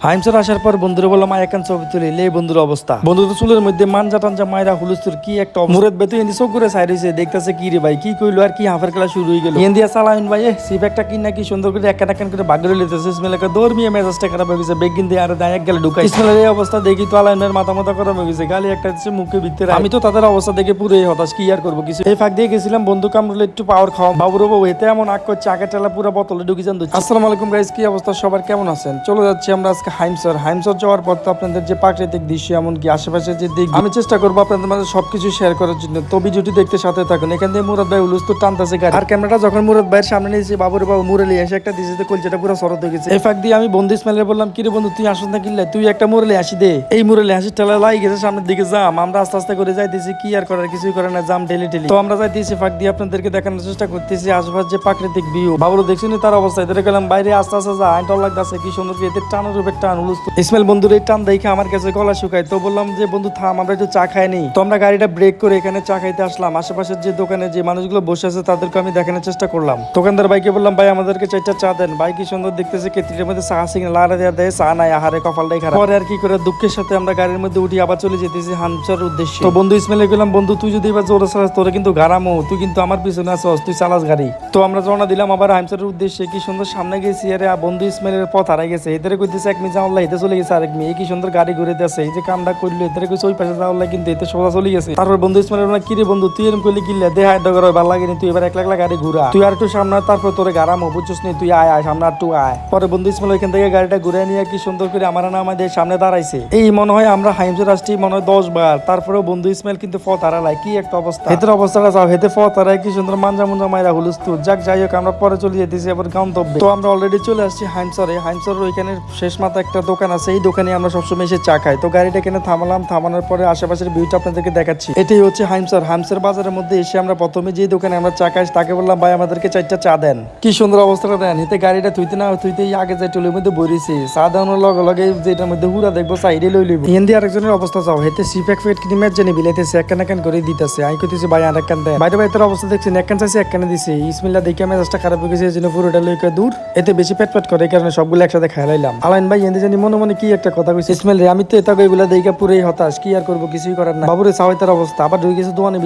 হাইমসর আসার পর বন্ধুরা বললাম একান ছবি তুলি লে বন্ধুর অবস্থা। বন্ধু তো চুলের মধ্যে মানজা টানজা মায়েরা হুলুস্তুর কি একটা মুরেদ বেতু এনে চোখ করে সাইড হয়েছে, দেখতেছে কি রে ভাই কি কইলো আর কি হাফের খেলা শুরু হয়ে গেল। ইন্ডিয়া চালাইন ভাই সিপ একটা কি না কি সুন্দর করে একান একান করে বাগড়ে লিতেছে। ইসমাইলকে দৌড়মিয়ে মেজাজটা খারাপ হয়ে গেছে, বেগিন দিয়ে আর দায় এক গেলে ঢুকাই। ইসমাইলের এই অবস্থা দেখি তো আলাইনের মাথা মাথা করা হয়ে গেছে, গালি একটা দিচ্ছে মুখে ভিতরে। আমি তো তাদের অবস্থা দেখে পুরোই হতাশ, কি আর করবো কিছু। এই ফাঁক দিয়ে গেছিলাম বন্ধু কামরুলে একটু পাওয়ার খাওয়া। বাবুর বাবু এতে এমন আগ করছে আগে টেলা পুরো বোতলে ঢুকি যান। আসসালামু আলাইকুম গাইস, কি অবস্থা সবার, কেমন আছেন? চলে যাচ্ছি আমরা আজকে হাইমসর যাওয়ার পর তো আপনাদের যে প্রাকৃতিক দৃশ্য এমনকি আশেপাশে যে দিক আমি চেষ্টা করবো আপনাদের মাঝে সবকিছু শেয়ার করার জন্য। তো ভিডিওটি দেখতে সাথে থাকুন। এখান থেকে মুরাদ ভাই উলুস্তুর টানতেছে গাড়ি, আর ক্যামেরাটা যখন মুরাদ ভাইয়ের সামনে নিয়েছি বাবুর বাবু মুরালি এসে একটা দিয়েছে কলজাটা পুরো সরত হয়ে গেছে। এই ফাঁক দিয়ে আমি বন্ধু ইসমাইলের বললাম কি রে বন্ধু তুই আসুন না কিনলে তুই একটা মুরালি হাসি দে। এই মুরালি হাসি ঠেলা লাই গেছে সামনের দিকে জাম, আমরা আস্তে আস্তে করে যাইতেছি, কি আর করার কিছুই করে না, জাম ঢেলে ঢেলে। তো আমরা যাইতেছি ফাঁক দিয়ে আপনাদেরকে দেখানোর চেষ্টা করতেছি আশেপাশে যে প্রাকৃতিক ভিউ। বাবুরও দেখছিনি তার অবস্থা, এদের গেলাম বাইরে আস্তে আস্তে যা আইন লাগতেছে কি সুন্দর এদের টানের রূপের টান উলুস্ত। ইসমাইল বন্ধুর এই টান দেখে আমার কাছে গলা শুকায়। তো বললাম যে বন্ধু থাম আমরা একটু চা খাই নি। তো আমরা গাড়িটা ব্রেক করে এখানে চা খাইতে আসলাম। আশেপাশের যে দোকানে যে মানুষগুলো বসে আছে তাদেরকে আমি দেখানোর চেষ্টা করলাম। দোকানদার ভাইকে বললাম ভাই আমাদেরকে চারটা চা দেন। ভাই কি সুন্দর দেখতেছে কেটলির মধ্যে চা সিগনাল লাড়া দেওয়া দেয়, চা নাই, আহারে কপালটাই খারাপ। পরে আর কি করে দুঃখের সাথে আমরা গাড়ির মধ্যে উঠি আবার চলে যেতেছি হামসার উদ্দেশ্যে। তো বন্ধু ইসমাইলে গেলাম বন্ধু তুই যদি এবার জোরে চালাস তোরে কিন্তু গারামো, তুই কিন্তু আমার পিছনে আসস, তুই চালাস গাড়ি। তো আমরা রওনা দিলাম আবার হামসারের উদ্দেশ্যে। কি সুন্দর সামনে গেছি, আরে বন্ধু ইসমাইলের পথ হারাই গেছে। এদের কইতেছে এক মিনিট যাওয়ার এতে চলে গেছে আরেক মেয়ে, কি সুন্দর গাড়ি ঘুরে দিয়েছে। এই যে কামটা করলো এদের কইছে ওই পাশে যাওয়ার কিন্তু এতে সোজা চলে গেছে। তারপর বন্ধু ইসমাইল বলল কি রে বন্ধু তুই এরকম করলি কিল্লা দে হাইড করে ভালো লাগেনি, তুই এবার একলা একলা গাড়ি ঘুরা, তুই আর একটু সামনে তারপর তোরে গারামো বুঝছিস নি, তুই আয় আয় সামনে আর একটু আয়। পরে বন্ধু ইসমাইল ওইখান থেকে গাড়িটা ঘুরে নিয়ে কি সুন্দর করে আমার নাম আমাদের সামনে দাঁড়াইছে। এই মনে হয় আমরা হাইমসর আসছি মনে হয় 10 বার, তারপরেও বন্ধু ইসমাইল কিন্তু পথ হারালাই, কি একটা অবস্থা। হেতের অবস্থাটা যাও, হেতে পথ হারায় কি সুন্দর মাঞ্জা মুঞ্জা মাইরা হুলুস্তুর। যাক যাই হোক আমরা পরে চলে যেতেছি আবার গন্তব্যে। তো আমরা অলরেডি চলে আসছি হাইমসরে। হাইমসরের ওইখানে শেষ মাথা একটা দোকান আছে, এই দোকানে আমরা সবসময় এসে চা খাই। তো গাড়িটা এখানে থামালাম, থামানোর পরে আশেপাশের ভিউটা আপনাদেরকে দেখাচ্ছি। এটাই হচ্ছে হাইমসর বাজারের মধ্যে এসে আমরা প্রথমে যে দোকানে আমরা চা খাই তাকে বললাম ভাই আমাদেরকে চারটা চা দেন। কি সুন্দর অবস্থাটা দেন, এতে গাড়িটা থুইতে না থুইতে আগে যাই টুলের মধ্যে বইরেছে। চা দেওয়ানোর লগে লগে যেটার মধ্যে হুরা দেখবো সাইডে লই লইব। হিন্দি আরেকজনের অবস্থা চাও, হেতে সিপ এক ফেট ক্রিমের জানি বিলাইতেছে এক কান করে দিতেছে। আমি কইতেছি ভাই আর এক কান দেন। বাইরে বাইরের অবস্থা দেখছেন, এক কান চাইছে এক কানে দিছে। ইসমিল্লা দেখে মেজাজটা খারাপ হয়ে গেছে, এই জন্য পুরোটা লইকে দূর। এতে বেশি পেট পেট করে, এই কারণে সবগুলো একসাথে খাইলাম। আলাইন ভাই হিন্দি জানি মনে মনে কি একটা কথা কইছে ইসমাইল রে, আমি তো এটা কইগুলা দেখে পুরোই হতাশ, কি আর করবো কিছুই করার না। বাবুরে চাওয়াইতার অবস্থা আবার ঢুকে গেছে দোয়ানের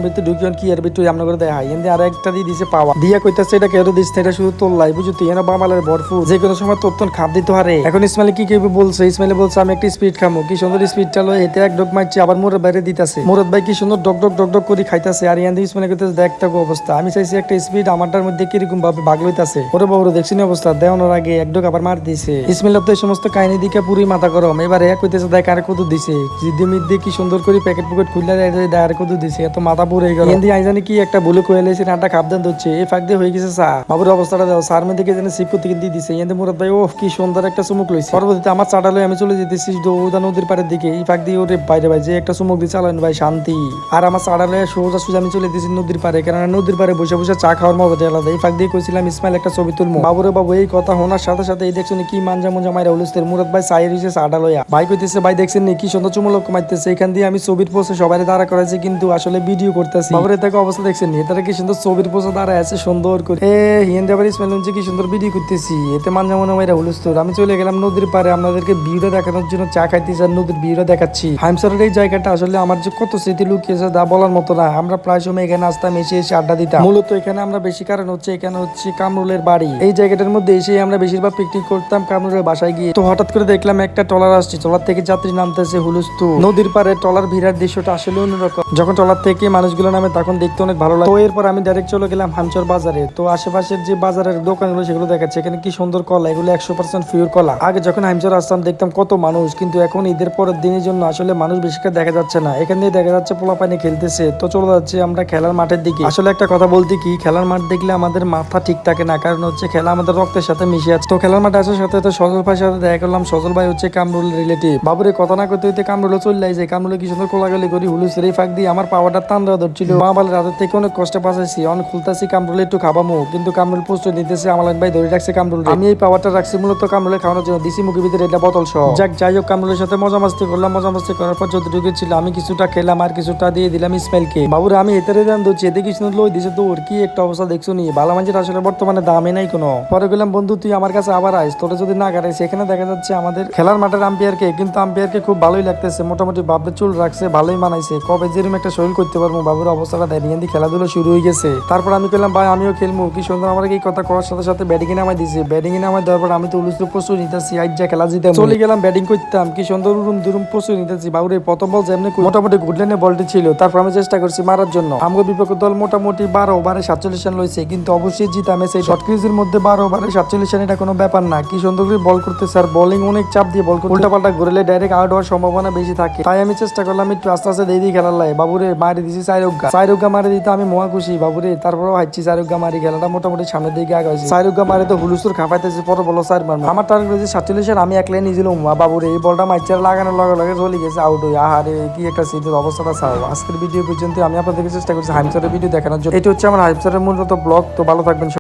ভিতরে ঢুকিয়ে কি আর বিটু আমরা করে দেয় হিন্দি আর একটা দিয়ে দিছে পাওয়া দিয়া কইতাছে এটা কেউ দিচ্ছে, এটা শুধু তোল্লাই বুঝু তুই এনে বামালের ভরপুর যে কোনো সময় তোর খাপ দিতে হারে। এখন ইসমাইল কি কেউ বলছে, ইসমাইলে বলছে আমি একটা স্পিড খামো। কি সুন্দর স্পিডটা লয় এতে এক ডক মারছে, আবার মোরের বাইরে দিতেছে। মোরদ ভাই কি সুন্দর ডক ডক করে খাইতেছে, আর ইয়ান ইসমাইল কইতেছে দেখ একটা অবস্থা। আমি চাইছি একটা স্পিড আমারটার মধ্যে কিরকম ভাবে ভাগ লইতাছে। ওরে বাবুরে দেখছি অবস্থা দেওয়ানোর আগে এক ডক আবার মার দিছে। ইসমাইল তো এই সমস্ত কাহিনী দিকে পুরি মাথা গরম। এবারে এক কইতেছে দেখ আর কত দিছে, জিদ্দি মিদ্দি কি সুন্দর করে প্যাকেট পুকেট খুললে আর কত দিছে, এত মাথা পুরে গেল। হিন্দি আই জানি কি একটা ভুলে কইলেছে নাটা খাপ দেন হচ্ছে। এই ফাঁক দিয়ে হয়ে গেছে চা। বাবুর অবস্থাটা দাও, সার মধ্যে জানি সিপ করতে কিন্তু দিছে। ইয়াতে মুরাদ ভাই ওহ কি সুন্দর একটা চুমুক লইছে। পরবর্তীতে আমার চাটা লই আমি চলে যেতেছি দৌদা নদীর পাড়ের দিকে। এই ফাঁক দিয়ে ওরে বাইরে ভাই যে একটা চুমুক দিয়ে চালান ভাই শান্তি। আর আমার চাটা লয়ে সোজা আমি চলে যেতেছি নদীর পাড়ে, কারণ নদীর পাড়ে বসে বসে চা খাওয়ার মজা আলাদা। এই ফাঁক দিয়ে কইছিলাম ইসমাইল একটা ছবি তুলবো। বাবুরে বাবু এই কথা হোনার সাথে সাথে এই দেখছেন কি মাঞ্জা মুঞ্জা মাইরা উলুস্তের মুরাদ ভাই চাই রইছে চাটা লইয়া। ভাই কইতেছে ভাই দেখছেন নি কি সুন্দর চুমুলক মারতেছে। এখান দিয়ে আমি ছবির পোস্টে সবাই দাঁড়া করাইছি কিন্তু আসলে ভিডিও করতেছি। বাবুরে তাকে অবস্থা দেখছেন নি, এটারে কি সুন্দর ছবির পোস্টে দাঁড়ায় আছে সুন্দর করে। হিন্দি আবার ইসমাইল কি সুন্দর ভিডিও করতেছি, এতে মাঞ্জা মুঞ্জা মাইরা উলুস্তুর। আমি চলে গেলাম নদীর পাড়ে আপনাদেরকে ভিউটা দেখানোর জন্য চা খাইতেছি আর নদীর ভিউটা দেখাচ্ছি। হাইমসরের এই জায়গাটা আসলে আমার যে কত স্মৃতি লুকিয়েছে তা বলার মতো না। আমরা প্রায় সময় এখানে আসতাম, এসে আড্ডা দিতাম। মূলত এখানে আমরা বেশি কারণ হচ্ছে এখানে হচ্ছে কামরুলের বাড়ি। এই জায়গাটার মধ্যে এসে আমরা বেশিরভাগ পিকনিক করতাম কামরুলের বাসায় গিয়ে। তো হঠাৎ করে দেখলাম একটা ট্রলার আসছে, ট্রলার থেকে যাত্রী নামতেছে হুলুস্থুল। নদীর পাড়ে ট্রলার ভিড়ার দৃশ্যটা আসলে অন্যরকম। যখন ট্রলার থেকে মানুষগুলো নামে তখন দেখতে অনেক ভালো লাগে। তো এরপর আমি ডাইরেক্ট চলে গেলাম হামচর বাজারে। তো আশেপাশের যে বাজারের দোকানগুলো সেগুলো দেখাচ্ছে। এখানে কি সুন্দর কলা, এগুলো 100% পিওর কলা। আগে যখন হামচর আসতাম দেখতাম কত মানুষ, কিন্তু এখন ঈদের পরের দিনের জন্য আসলে মানুষ বেশি দেখা যাচ্ছে না। এখান দিয়ে দেখা যাচ্ছে পোলা পানি খেলতেছে। তো চলে যাচ্ছে আমরা খেলার মাঠের দিকে। আসলে একটা কথা বলতে কি, খেলার মাঠ দেখলে আমাদের মাথা ঠিক থাকে না, কারণ হচ্ছে খেলা আমাদের রক্তের সাথে মিশে আছে। তো খেলার মাঠে আসার সাথে সজল ভাইয়ের সাথে দেখা করলাম। সজল ভাই হচ্ছে কামরুল রিলেটিভ। বাবুরে কথা না করতে হইতে কামরুলে চলে যায়। কামরুলে কি সুন্দর কোলাগালি করি হুলুসের। এই ফাঁক দিয়ে আমার পাওয়াটা টান দেওয়া ধরছিল। মা বালের রাতের থেকে অনেক কষ্টে বাঁচাইছি। অনেক খুলতাছি কামরুলে একটু খাবামো, কিন্তু কামরুল পোস্ট নিতেছে। আমার ভাই ধরে রাখছে কামরুল। আমি এই পাওয়ারটা রাখছি মূলত কামরুলে খাওয়ানোর জন্য। দিসি মুখের ভিতরে এটা বোতল সহ। যাক যাই হোক কামরুলের সাথে মজা মাস্তি করলাম। মজা মাস্তি করার পর যতটুকু ছিল আমি কিছুটা খেলাম আর কিছুটা দিয়ে দিলাম ইসমাইলকে। বাবুরে আমি এটারে দান দিচ্ছি, এতে কিছু লই দিছে। তোর কি একটা অবস্থা দেখছো নি, বালা মাঞ্জির আসলে বর্তমানে দামই নাই কোনো। পরে গেলাম বন্ধু তুই আমার কাছে আবার আইস, তোরা যদি না গাড়াইস এখানে এখানে দেখা যাচ্ছে আমাদের খেলার মাঠের আম্পায়ারকে, কিন্তু আম্পায়ারকে খুব ভালোই লাগতেছে, মোটামুটি বাবরে চুল রাখছে, ভালোই মানাইছে। কবে যেরকম একটা শরীর করতে পারবো, বাবুর অবস্থাটা দেয় কিন্তু খেলাধুলা শুরু হয়ে গেছে। তারপর আমি বললাম ভাই আমিও খেলবো, কি সুন্দর আমার এই কথা করার সাথে সাথে ব্যাটিং এ নামাই দিছে। ব্যাটিং এ নামাই দেওয়ার পর আমি তো উলুস প্রস্তুত নিতেছি, আজ যা খেলা জিতাম, চলে গেলাম ব্যাটিং করতাম, কি সুন্দর উরুম দুরুম প্রস্তুত নিতেছি। বাবুরে প্রথম বল যেমনি মোটামুটি গুডলাইনে বলটি ছিল, তারপর আমি চেষ্টা করছি মারার জন্য। আমগো বিপক্ষ দল মোটামুটি 12 ওভারে 47 রান লইছে, কিন্তু অবশ্যই জিতাম। সেই শর্ট ক্রিজের মধ্যে 12 ওভারে 47 রান এটা কোনো ব্যাপার না। কি সুন্দর করে বল করতে স্যার, বোলিং অনেক চাপ দিয়ে বল করতে, উল্টা পাল্টা ঘুরলে ডাইরেক্ট আউট হওয়ার সম্ভাবনা বেশি থাকে। তাই আমি চেষ্টা করলাম একটু আস্তে আস্তে দিয়ে খেলার লাই। বাবুরে মারি দিছি 4 উগা মারি দিতে আমি মহা খুশি বাবুরে। তারপরেও হাইছি 4 উগা মারি, খেলাটা মোটামুটি সামনের দিকে আগাইছি। 4 উগা মারি তো হুলুস্তুর খাপাইতেছি, পরে বলো 4 মারবো। আমার টার্গেট হয়েছে 47 রান, আমি একলাই নিয়েছিলাম বাবুরে। এই বলটা মাইচার লাগানোর লগে লগে চলে গেছে আউট হয়ে। আহারে কি একটা সিটির অবস্থাটা চাও। আজকের ভিডিও পর্যন্ত আমি আপনাদেরকে চেষ্টা করছি হাইমসারের ভিডিও দেখানোর জন্য। এটা হচ্ছে আমার হাইমসারের মূলত ব্লগ। তো ভালো থাকবেন।